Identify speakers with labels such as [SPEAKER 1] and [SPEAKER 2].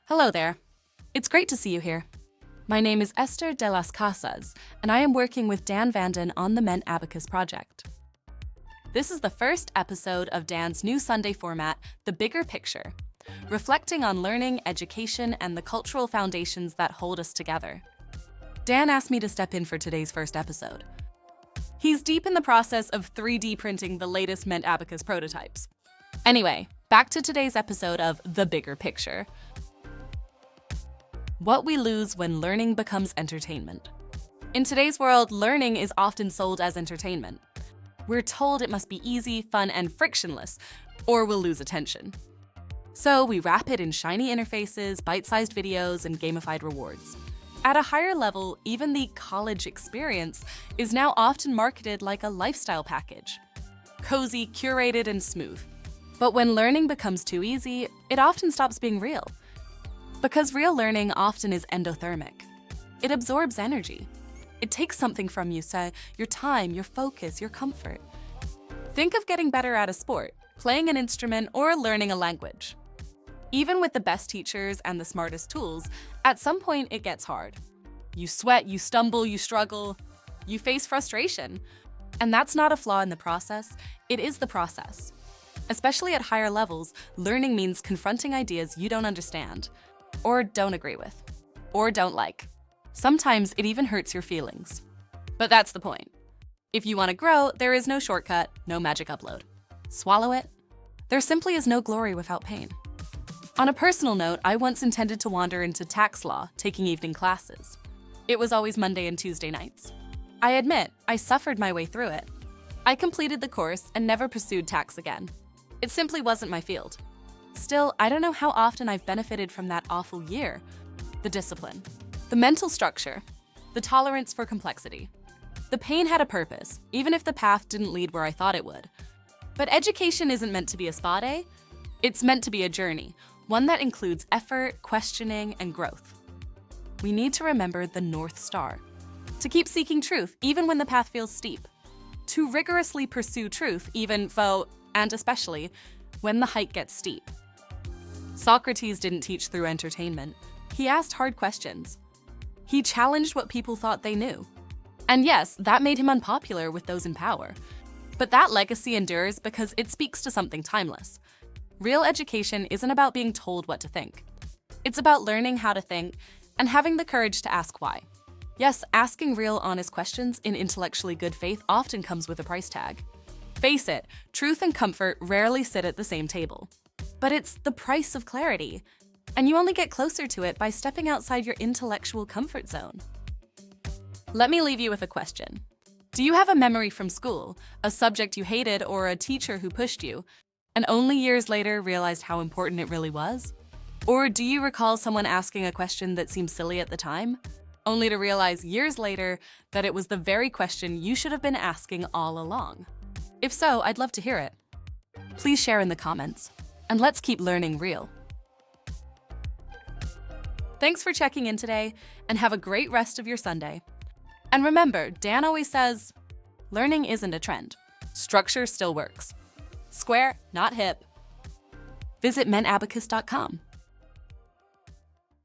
[SPEAKER 1] Hello there. It's great to see you here. My name is Esther de las Casas, and I am working with Dan Vandon on the Mentabacus project. This is the first episode of Dan's new Sunday format, The Bigger Picture, reflecting on learning, education, and the cultural foundations that hold us together. Dan asked me to step in for today's first episode. He's deep in the process of 3D printing the latest Mentabacus prototypes. Anyway, back to today's episode of The Bigger Picture. What we lose when learning becomes entertainment. In today's world, learning is often sold as entertainment. We're told it must be easy, fun, and frictionless, or we'll lose attention. So we wrap it in shiny interfaces, bite-sized videos, and gamified rewards. At a higher level, even the college experience is now often marketed like a lifestyle package. Cozy, curated, and smooth. But when learning becomes too easy, it often stops being real. Because real learning often is endothermic. It absorbs energy. It takes something from you, say, your time, your focus, your comfort. Think of getting better at a sport, playing an instrument, or learning a language. Even with the best teachers and the smartest tools, at some point it gets hard. You sweat, you stumble, you struggle, you face frustration. And that's not a flaw in the process, it is the process. Especially at higher levels, learning means confronting ideas you don't understand, or don't agree with, or don't like. Sometimes it even hurts your feelings. But that's the point. If you want to grow, there is no shortcut, no magic upload. Swallow it. There simply is no glory without pain. On a personal note, I once intended to wander into tax law, taking evening classes. It was always Monday and Tuesday nights. I admit, I suffered my way through it. I completed the course and never pursued tax again. It simply wasn't my field. Still, I don't know how often I've benefited from that awful year. The discipline, the mental structure, the tolerance for complexity. The pain had a purpose, even if the path didn't lead where I thought it would. But education isn't meant to be a spa day. It's meant to be a journey, one that includes effort, questioning, and growth. We need to remember the North Star, to keep seeking truth even when the path feels steep, to rigorously pursue truth even though, and especially, when the hike gets steep. Socrates didn't teach through entertainment. He asked hard questions. He challenged what people thought they knew. And yes, that made him unpopular with those in power. But that legacy endures because it speaks to something timeless. Real education isn't about being told what to think. It's about learning how to think and having the courage to ask why. Yes, asking real, honest questions in intellectually good faith often comes with a price tag. Face it, truth and comfort rarely sit at the same table. But it's the price of clarity, and you only get closer to it by stepping outside your intellectual comfort zone. Let me leave you with a question. Do you have a memory from school, a subject you hated or a teacher who pushed you, and only years later realized how important it really was? Or do you recall someone asking a question that seemed silly at the time, only to realize years later that it was the very question you should have been asking all along? If so, I'd love to hear it. Please share in the comments. And let's keep learning real. Thanks for checking in today, and have a great rest of your Sunday. And remember, Dan always says, learning isn't a trend. Structure still works. Square, not hip. Visit mentabacus.com.